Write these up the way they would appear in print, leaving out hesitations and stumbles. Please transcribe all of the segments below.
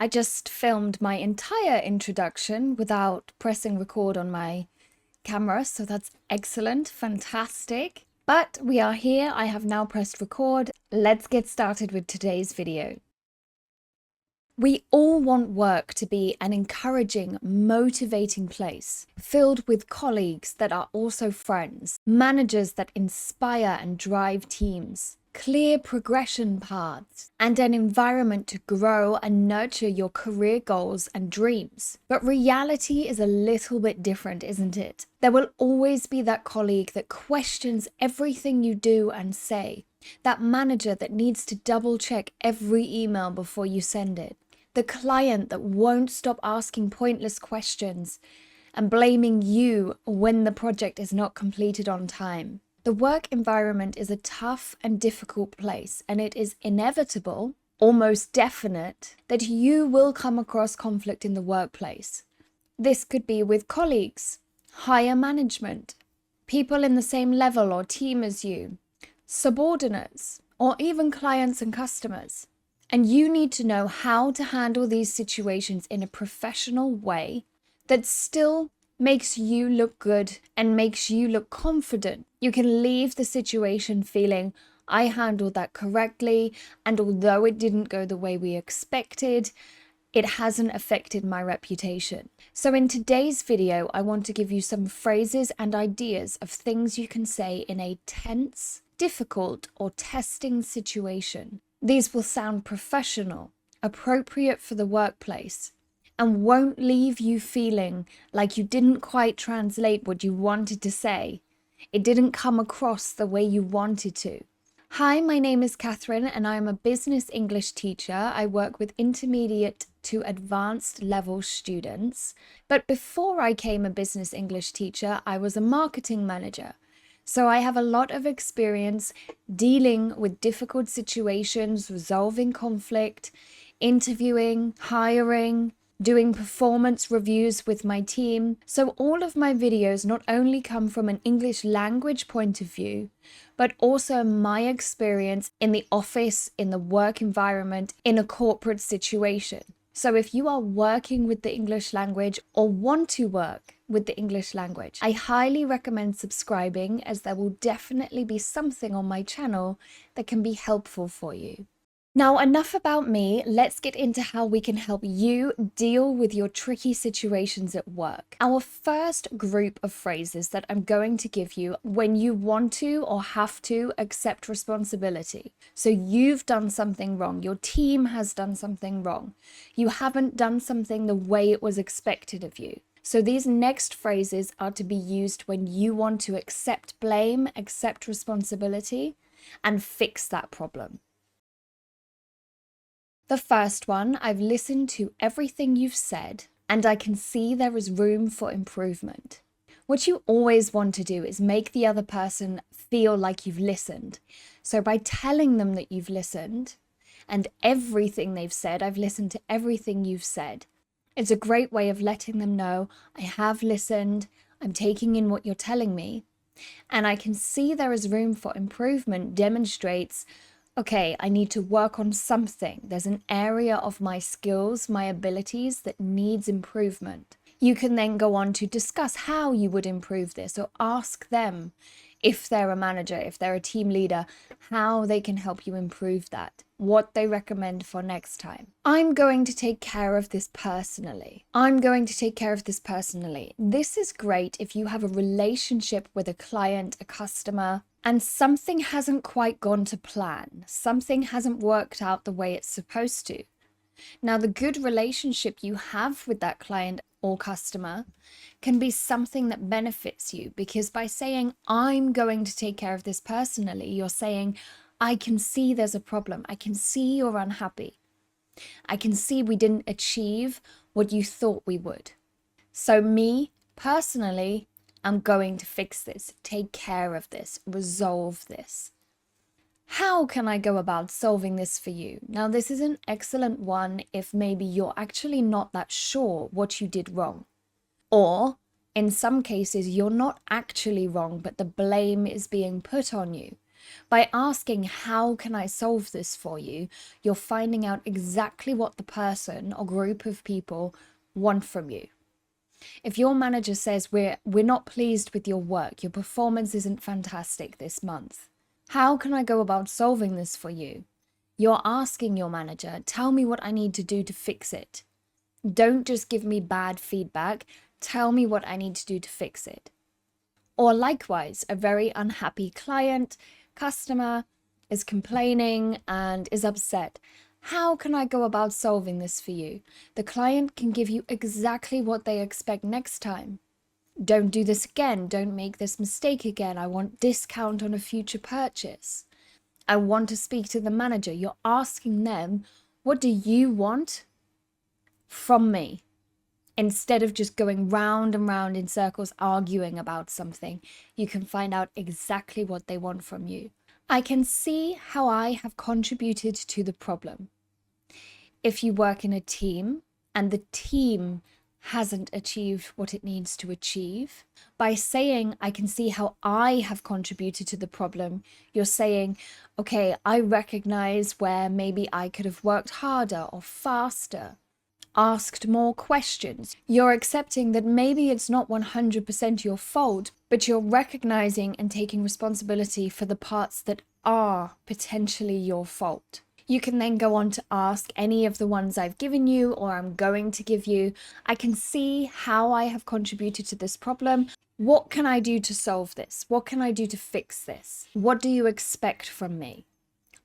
I just filmed my entire introduction without pressing record on my camera, so that's excellent, fantastic. But we are here, I have now pressed record. Let's get started with today's video. We all want work to be an encouraging, motivating place, filled with colleagues that are also friends, managers that inspire and drive teams, clear progression paths, and an environment to grow and nurture your career goals and dreams. But reality is a little bit different, isn't it? There will always be that colleague that questions everything you do and say, that manager that needs to double check every email before you send it, the client that won't stop asking pointless questions and blaming you when the project is not completed on time. The work environment is a tough and difficult place, and it is inevitable, almost definite, that you will come across conflict in the workplace. This could be with colleagues, higher management, people in the same level or team as you, subordinates, or even clients and customers. And you need to know how to handle these situations in a professional way that still makes you look good and makes you look confident. You can leave the situation feeling, I handled that correctly, and although it didn't go the way we expected, it hasn't affected my reputation. So in today's video, I want to give you some phrases and ideas of things you can say in a tense, difficult, or testing situation. These will sound professional, appropriate for the workplace, and won't leave you feeling like you didn't quite translate what you wanted to say. It didn't come across the way you wanted to. Hi, my name is Catherine, and I am a business English teacher. I work with intermediate to advanced level students. But before I became a business English teacher, I was a marketing manager. So I have a lot of experience dealing with difficult situations, resolving conflict, interviewing, hiring, doing performance reviews with my team. So all of my videos not only come from an English language point of view, but also my experience in the office, in the work environment, in a corporate situation. So if you are working with the English language or want to work with the English language, I highly recommend subscribing, as there will definitely be something on my channel that can be helpful for you. Now, enough about me. Let's get into how we can help you deal with your tricky situations at work. Our first group of phrases that I'm going to give you when you want to or have to accept responsibility. So you've done something wrong. Your team has done something wrong. You haven't done something the way it was expected of you. So these next phrases are to be used when you want to accept blame, accept responsibility, and fix that problem. The first one, I've listened to everything you've said, and I can see there is room for improvement. What you always want to do is make the other person feel like you've listened. So by telling them that you've listened, and everything they've said, I've listened to everything you've said, it's a great way of letting them know, I have listened, I'm taking in what you're telling me, and I can see there is room for improvement demonstrates, okay, I need to work on something. There's an area of my skills, my abilities that needs improvement. You can then go on to discuss how you would improve this, or ask them, if they're a manager, if they're a team leader, how they can help you improve that, what they recommend for next time. I'm going to take care of this personally. I'm going to take care of this personally. This is great if you have a relationship with a client, a customer, and something hasn't quite gone to plan. Something hasn't worked out the way it's supposed to. Now, the good relationship you have with that client or customer can be something that benefits you, because by saying, I'm going to take care of this personally, you're saying, I can see there's a problem. I can see you're unhappy. I can see we didn't achieve what you thought we would. So me, personally, I'm going to fix this, take care of this, resolve this. How can I go about solving this for you? Now, this is an excellent one if maybe you're actually not that sure what you did wrong. Or, in some cases, you're not actually wrong, but the blame is being put on you. By asking, how can I solve this for you? You're finding out exactly what the person or group of people want from you. If your manager says we're not pleased with your work, your performance isn't fantastic this month, how can I go about solving this for you? You're asking your manager, tell me what I need to do to fix it. Don't just give me bad feedback. Tell me what I need to do to fix it. Or likewise, a very unhappy customer is complaining and is upset. How can I go about solving this for you? The client can give you exactly what they expect next time. Don't do this again. Don't make this mistake again. I want discount on a future purchase. I want to speak to the manager. You're asking them, what do you want from me? Instead of just going round and round in circles arguing about something, you can find out exactly what they want from you. I can see how I have contributed to the problem. If you work in a team and the team hasn't achieved what it needs to achieve, by saying, I can see how I have contributed to the problem, you're saying, okay, I recognize where maybe I could have worked harder or faster, asked more questions. You're accepting that maybe it's not 100% your fault, but you're recognizing and taking responsibility for the parts that are potentially your fault. You can then go on to ask any of the ones I've given you or I'm going to give you. I can see how I have contributed to this problem. What can I do to solve this? What can I do to fix this? What do you expect from me?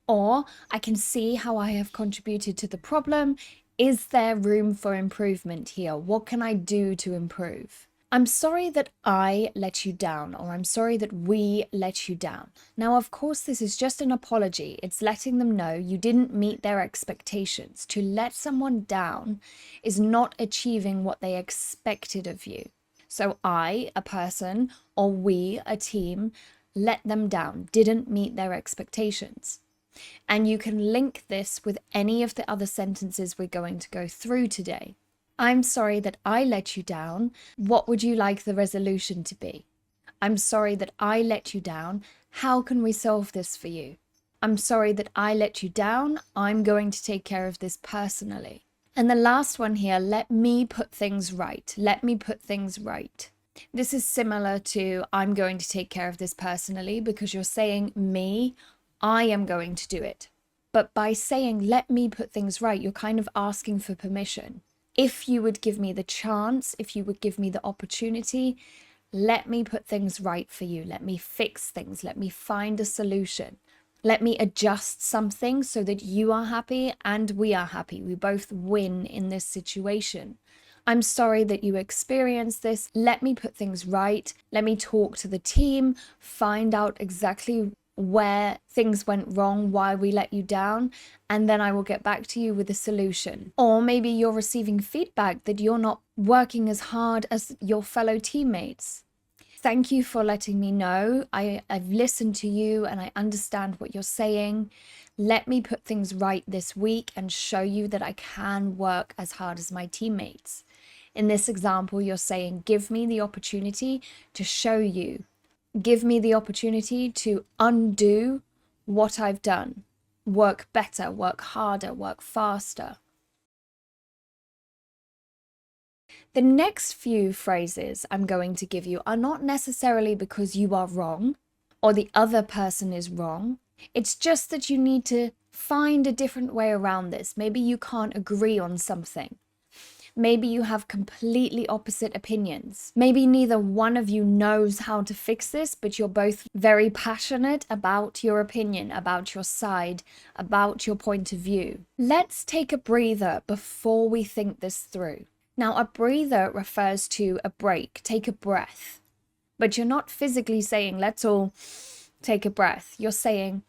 Or I can see how I have contributed to the problem. Is there room for improvement here? What can I do to improve? I'm sorry that I let you down, or I'm sorry that we let you down. Now, of course, this is just an apology. It's letting them know you didn't meet their expectations. To let someone down is not achieving what they expected of you. So I, a person, or we, a team, let them down, didn't meet their expectations. And you can link this with any of the other sentences we're going to go through today. I'm sorry that I let you down. What would you like the resolution to be? I'm sorry that I let you down. How can we solve this for you? I'm sorry that I let you down. I'm going to take care of this personally. And the last one here, let me put things right. Let me put things right. This is similar to I'm going to take care of this personally, because you're saying me, I am going to do it. But by saying, let me put things right, you're kind of asking for permission. If you would give me the chance, if you would give me the opportunity, let me put things right for you. Let me fix things. Let me find a solution. Let me adjust something so that you are happy and we are happy. We both win in this situation. I'm sorry that you experienced this. Let me put things right. Let me talk to the team, find out exactly where things went wrong, why we let you down, and then I will get back to you with a solution. Or maybe you're receiving feedback that you're not working as hard as your fellow teammates. Thank you for letting me know. I've listened to you and I understand what you're saying. Let me put things right this week and show you that I can work as hard as my teammates. In this example, you're saying, give me the opportunity to show you. Give me the opportunity to undo what I've done. Work better, work harder, work faster. The next few phrases I'm going to give you are not necessarily because you are wrong or the other person is wrong. It's just that you need to find a different way around this. Maybe you can't agree on something. Maybe you have completely opposite opinions. Maybe neither one of you knows how to fix this, but you're both very passionate about your opinion, about your side, about your point of view. Let's take a breather before we think this through. Now, a breather refers to a break, take a breath. But you're not physically saying, let's all take a breath. You're saying,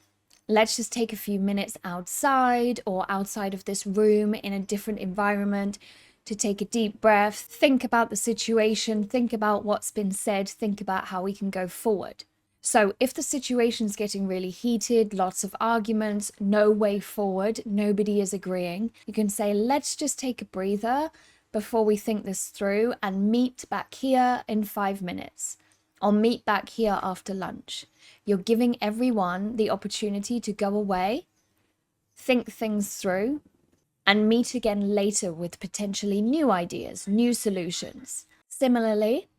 let's just take a few minutes outside or outside of this room in a different environment to take a deep breath, think about the situation, think about what's been said, think about how we can go forward. So if the situation's getting really heated, lots of arguments, no way forward, nobody is agreeing, you can say, let's just take a breather before we think this through and meet back here in 5 minutes. Or meet back here after lunch. You're giving everyone the opportunity to go away, think things through, and meet again later with potentially new ideas, new solutions. Similarly,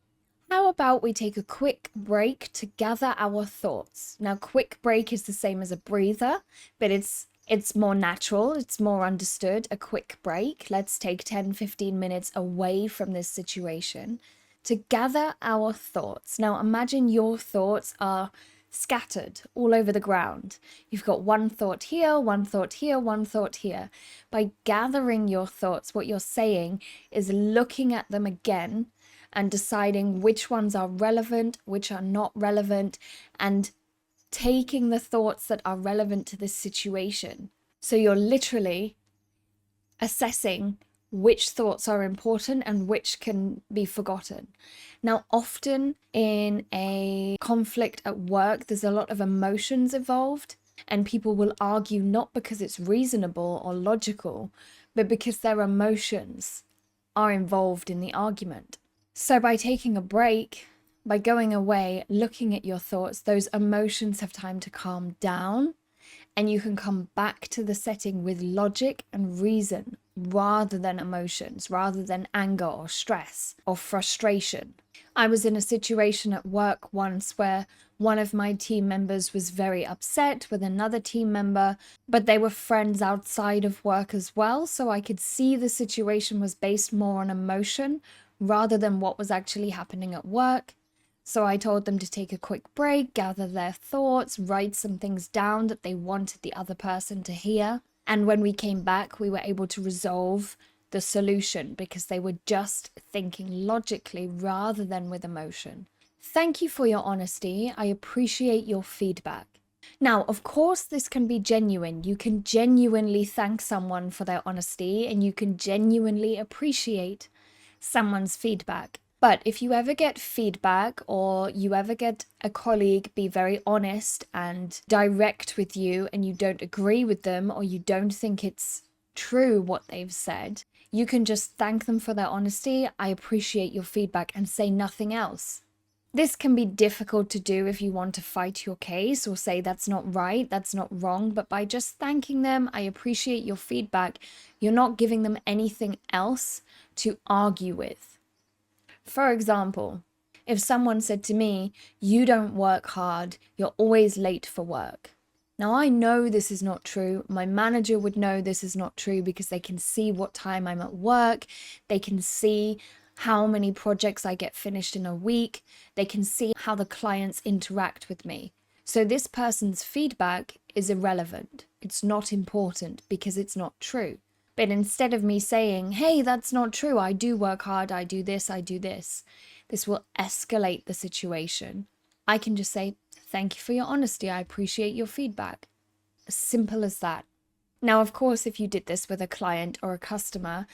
how about we take a quick break to gather our thoughts? Now, quick break is the same as a breather, but it's more natural, it's more understood. A quick break. Let's take 10-15 minutes away from this situation to gather our thoughts. Now, imagine your thoughts are scattered all over the ground. You've got one thought here, one thought here, one thought here. By gathering your thoughts, what you're saying is looking at them again and deciding which ones are relevant, which are not relevant, and taking the thoughts that are relevant to this situation. So you're literally assessing which thoughts are important and which can be forgotten. Now, often in a conflict at work, there's a lot of emotions involved, and people will argue not because it's reasonable or logical, but because their emotions are involved in the argument. So by taking a break, by going away, looking at your thoughts, those emotions have time to calm down, and you can come back to the setting with logic and reason rather than emotions, rather than anger or stress or frustration. I was in a situation at work once where one of my team members was very upset with another team member, but they were friends outside of work as well, so I could see the situation was based more on emotion rather than what was actually happening at work. So I told them to take a quick break, gather their thoughts, write some things down that they wanted the other person to hear. And when we came back, we were able to resolve the solution because they were just thinking logically rather than with emotion. Thank you for your honesty. I appreciate your feedback. Now, of course, this can be genuine. You can genuinely thank someone for their honesty, and you can genuinely appreciate someone's feedback. But if you ever get feedback, or you ever get a colleague be very honest and direct with you and you don't agree with them, or you don't think it's true what they've said, you can just thank them for their honesty. I appreciate your feedback, and say nothing else. This can be difficult to do if you want to fight your case or say that's not right, that's not wrong, but by just thanking them, I appreciate your feedback, you're not giving them anything else to argue with. For example, if someone said to me, "You don't work hard, you're always late for work." Now, I know this is not true. My manager would know this is not true because they can see what time I'm at work. They can see how many projects I get finished in a week. They can see how the clients interact with me. So this person's feedback is irrelevant. It's not important because it's not true. But instead of me saying, "Hey, that's not true, I do work hard, I do this, this will escalate the situation. I can just say, "Thank you for your honesty, I appreciate your feedback." As simple as that. Now, of course, if you did this with a client or a customer,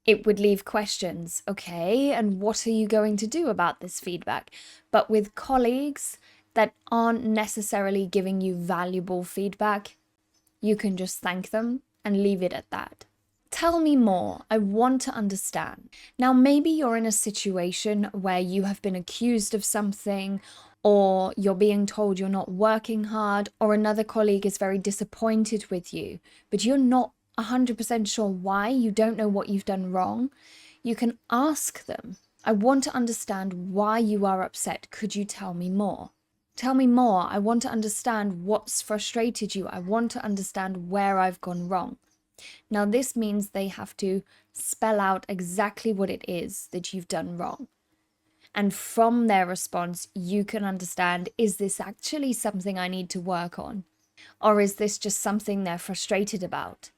it would leave questions. Okay, and what are you going to do about this feedback? But with colleagues that aren't necessarily giving you valuable feedback, you can just thank them and leave it at that. Tell me more. I want to understand. Now, maybe you're in a situation where you have been accused of something, or you're being told you're not working hard, or another colleague is very disappointed with you, but you're not 100% sure why. You don't know what you've done wrong. You can ask them, "I want to understand why you are upset. Could you tell me more? Tell me more. I want to understand what's frustrated you. I want to understand where I've gone wrong." Now, this means they have to spell out exactly what it is that you've done wrong. And from their response, you can understand, is this actually something I need to work on? Or is this just something they're frustrated about?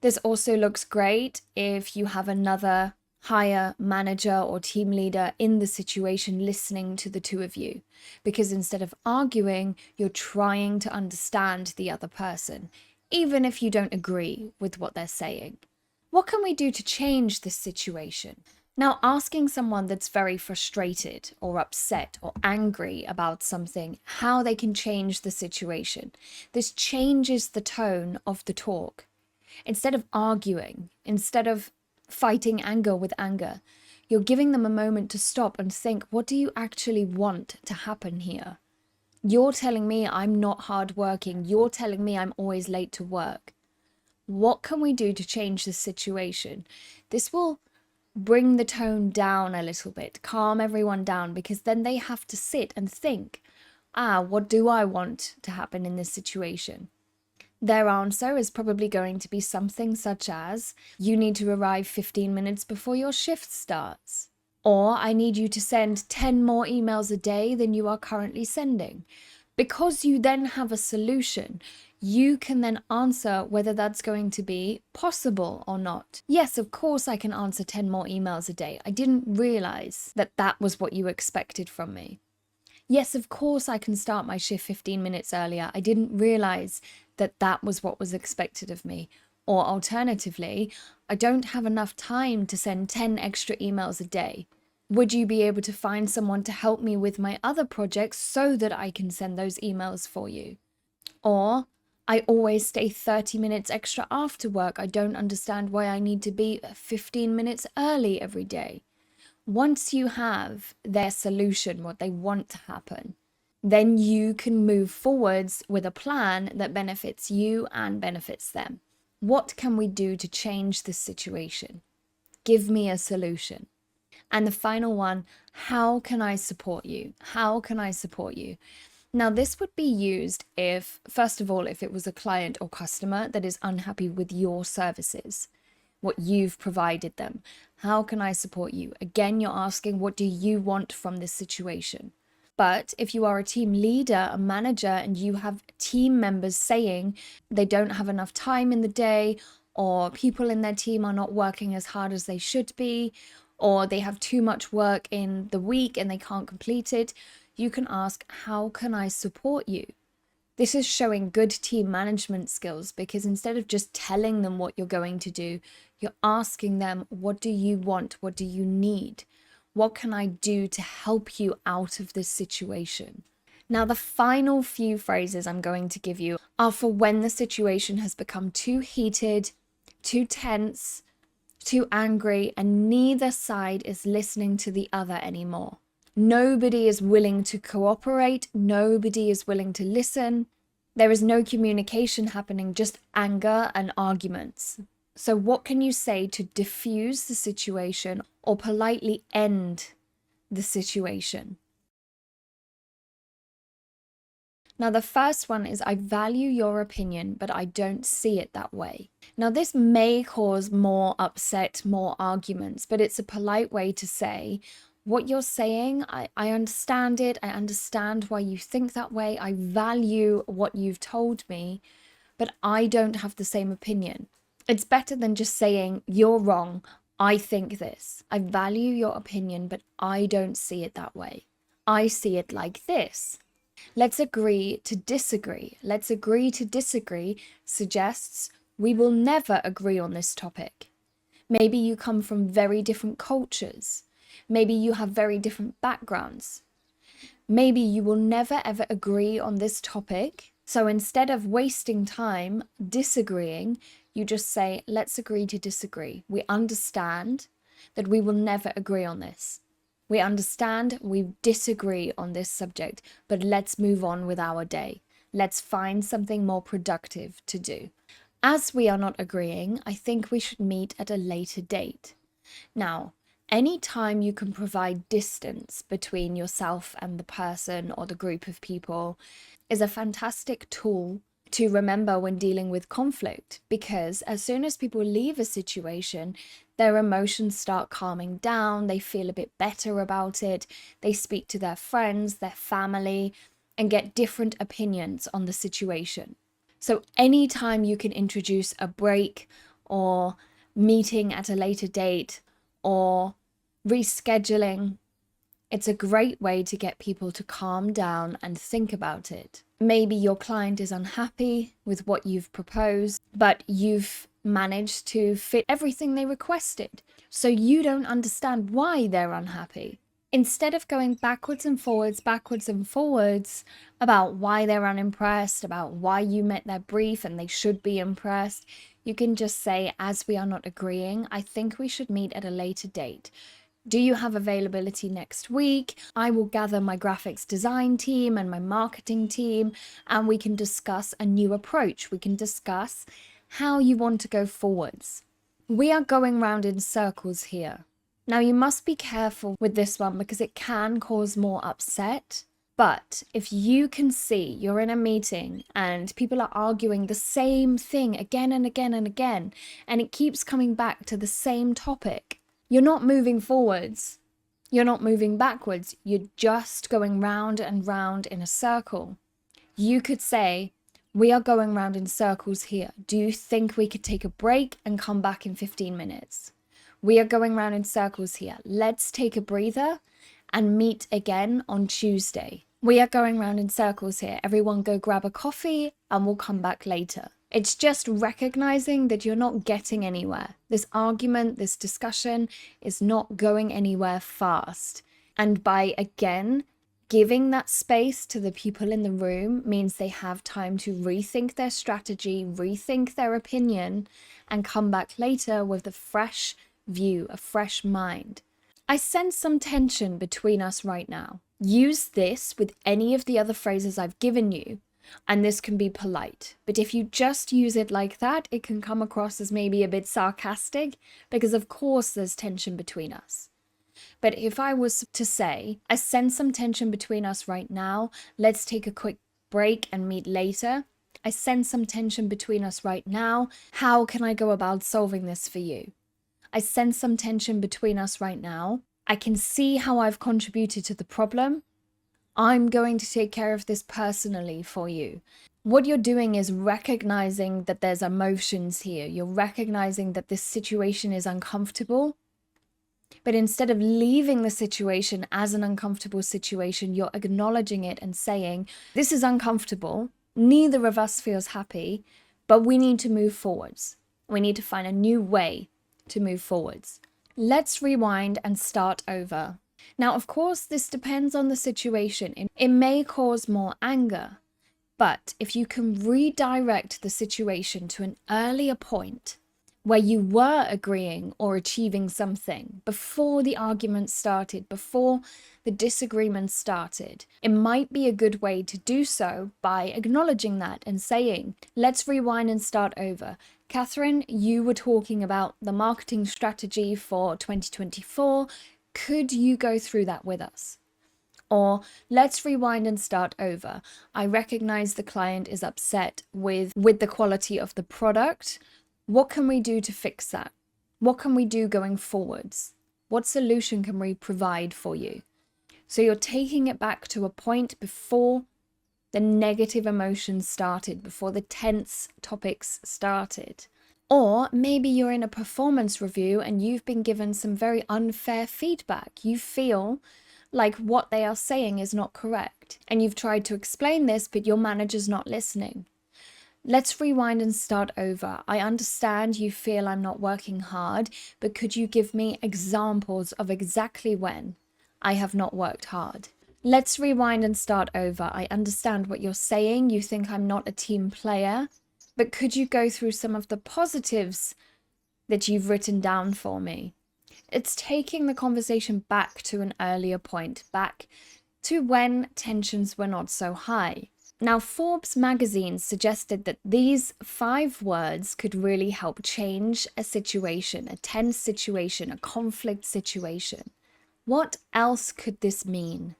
This also looks great if you have another higher manager or team leader in the situation listening to the two of you. Because instead of arguing, you're trying to understand the other person, even if you don't agree with what they're saying. What can we do to change this situation? Now, asking someone that's very frustrated or upset or angry about something how they can change the situation. This changes the tone of the talk. Instead of arguing, instead of fighting anger with anger, you're giving them a moment to stop and think, what do you actually want to happen here? You're telling me I'm not hardworking. You're telling me I'm always late to work. What can we do to change this situation? This will bring the tone down a little bit, calm everyone down, because then they have to sit and think, what do I want to happen in this situation? Their answer is probably going to be something such as, you need to arrive 15 minutes before your shift starts. Or I need you to send 10 more emails a day than you are currently sending. Because you then have a solution, you can then answer whether that's going to be possible or not. Yes, of course I can answer 10 more emails a day. I didn't realize that that was what you expected from me. Yes, of course I can start my shift 15 minutes earlier. I didn't realize that that was what was expected of me. Or alternatively, I don't have enough time to send 10 extra emails a day. Would you be able to find someone to help me with my other projects so that I can send those emails for you? Or, I always stay 30 minutes extra after work. I don't understand why I need to be 15 minutes early every day. Once you have their solution, what they want to happen, then you can move forwards with a plan that benefits you and benefits them. What can we do to change this situation? Give me a solution. And the final one, how can I support you? How can I support you? Now, this would be used if, first of all, if it was a client or customer that is unhappy with your services, what you've provided them. How can I support you? Again, you're asking, what do you want from this situation? But if you are a team leader, a manager, and you have team members saying they don't have enough time in the day, or people in their team are not working as hard as they should be, or they have too much work in the week and they can't complete it, you can ask, how can I support you? This is showing good team management skills, because instead of just telling them what you're going to do, you're asking them, what do you want? What do you need? What can I do to help you out of this situation? Now, the final few phrases I'm going to give you are for when the situation has become too heated, too tense, too angry, and neither side is listening to the other anymore. Nobody is willing to cooperate. Nobody is willing to listen. There is no communication happening, just anger and arguments. So what can you say to diffuse the situation or politely end the situation? Now, the first one is, I value your opinion, but I don't see it that way. Now, this may cause more upset, more arguments, but it's a polite way to say, what you're saying, I understand it. I understand why you think that way. I value what you've told me, but I don't have the same opinion. It's better than just saying, you're wrong. I think this. I value your opinion, but I don't see it that way. I see it like this. Let's agree to disagree. Let's agree to disagree suggests we will never agree on this topic. Maybe you come from very different cultures. Maybe you have very different backgrounds. Maybe you will never ever agree on this topic. So instead of wasting time disagreeing, you just say, let's agree to disagree. We understand that we will never agree on this. We understand we disagree on this subject, but let's move on with our day. Let's find something more productive to do. As we are not agreeing, I think we should meet at a later date. Now, any time you can provide distance between yourself and the person or the group of people is a fantastic tool to remember when dealing with conflict, because as soon as people leave a situation, their emotions start calming down, they feel a bit better about it, they speak to their friends, their family, and get different opinions on the situation. So anytime you can introduce a break or meeting at a later date or rescheduling, it's a great way to get people to calm down and think about it. Maybe your client is unhappy with what you've proposed, but you've managed to fit everything they requested, so you don't understand why they're unhappy. Instead of going backwards and forwards about why they're unimpressed, about why you met their brief and they should be impressed, you can just say, as we are not agreeing, I think we should meet at a later date. Do you have availability next week? I will gather my graphics design team and my marketing team, and we can discuss a new approach. We can discuss how you want to go forwards. We are going round in circles here. Now, you must be careful with this one because it can cause more upset. But if you can see you're in a meeting and people are arguing the same thing again and again and again, and it keeps coming back to the same topic, you're not moving forwards. You're not moving backwards. You're just going round and round in a circle. You could say, we are going round in circles here. Do you think we could take a break and come back in 15 minutes? We are going round in circles here. Let's take a breather and meet again on Tuesday. We are going round in circles here. Everyone go grab a coffee and we'll come back later. It's just recognizing that you're not getting anywhere. This argument, this discussion is not going anywhere fast. And by, again, giving that space to the people in the room means they have time to rethink their strategy, rethink their opinion, and come back later with a fresh view, a fresh mind. I sense some tension between us right now. Use this with any of the other phrases I've given you, and this can be polite. But if you just use it like that, it can come across as maybe a bit sarcastic, because of course there's tension between us. But if I was to say, I sense some tension between us right now, let's take a quick break and meet later. I sense some tension between us right now. How can I go about solving this for you? I sense some tension between us right now. I can see how I've contributed to the problem. I'm going to take care of this personally for you. What you're doing is recognizing that there's emotions here. You're recognizing that this situation is uncomfortable. But instead of leaving the situation as an uncomfortable situation, you're acknowledging it and saying, this is uncomfortable. Neither of us feels happy, but we need to move forwards. We need to find a new way to move forwards. Let's rewind and start over. Now, of course, this depends on the situation. It may cause more anger, but if you can redirect the situation to an earlier point where you were agreeing or achieving something before the argument started, before the disagreement started, it might be a good way to do so by acknowledging that and saying, let's rewind and start over. Catherine, you were talking about the marketing strategy for 2024. Could you go through that with us? Or let's rewind and start over. I recognize the client is upset with the quality of the product. What can we do to fix that? What can we do going forwards? What solution can we provide for you? So you're taking it back to a point before the negative emotions started, before the tense topics started. Or maybe you're in a performance review and you've been given some very unfair feedback. You feel like what they are saying is not correct. And you've tried to explain this, but your manager's not listening. Let's rewind and start over. I understand you feel I'm not working hard, but could you give me examples of exactly when I have not worked hard? Let's rewind and start over. I understand what you're saying. You think I'm not a team player, but could you go through some of the positives that you've written down for me? It's taking the conversation back to an earlier point, back to when tensions were not so high. Now, Forbes magazine suggested that these 5 words could really help change a situation, a tense situation, a conflict situation. What else could this mean?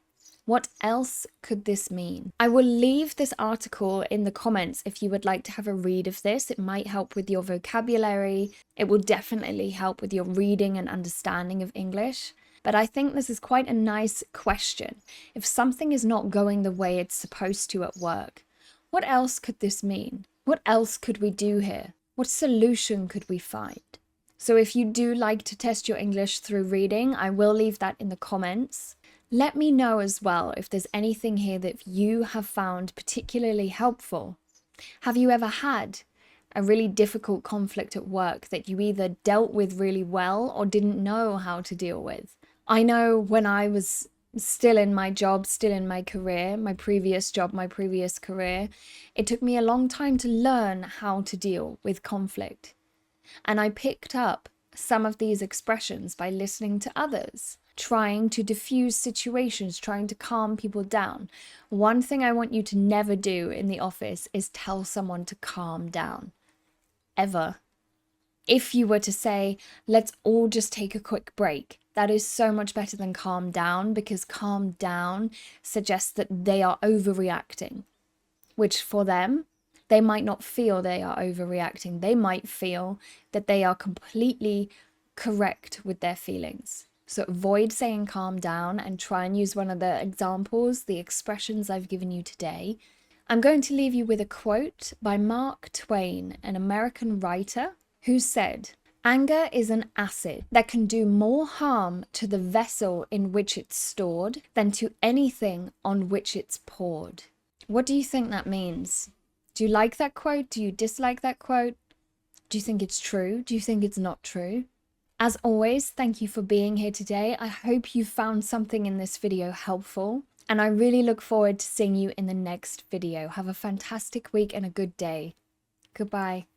What else could this mean? I will leave this article in the comments if you would like to have a read of this. It might help with your vocabulary. It will definitely help with your reading and understanding of English. But I think this is quite a nice question. If something is not going the way it's supposed to at work, what else could this mean? What else could we do here? What solution could we find? So if you do like to test your English through reading, I will leave that in the comments. Let me know as well if there's anything here that you have found particularly helpful. Have you ever had a really difficult conflict at work that you either dealt with really well or didn't know how to deal with? I know when I was still in my job, still in my career, my previous job, my previous career, it took me a long time to learn how to deal with conflict. And I picked up some of these expressions by listening to others, trying to diffuse situations, trying to calm people down. One thing I want you to never do in the office is tell someone to calm down. Ever. If you were to say, let's all just take a quick break, that is so much better than calm down, because calm down suggests that they are overreacting, which for them, they might not feel they are overreacting. They might feel that they are completely correct with their feelings. So avoid saying calm down and try and use one of the examples, the expressions I've given you today. I'm going to leave you with a quote by Mark Twain, an American writer, who said, "Anger is an acid that can do more harm to the vessel in which it's stored than to anything on which it's poured." What do you think that means? Do you like that quote? Do you dislike that quote? Do you think it's true? Do you think it's not true? As always, thank you for being here today. I hope you found something in this video helpful, and I really look forward to seeing you in the next video. Have a fantastic week and a good day. Goodbye.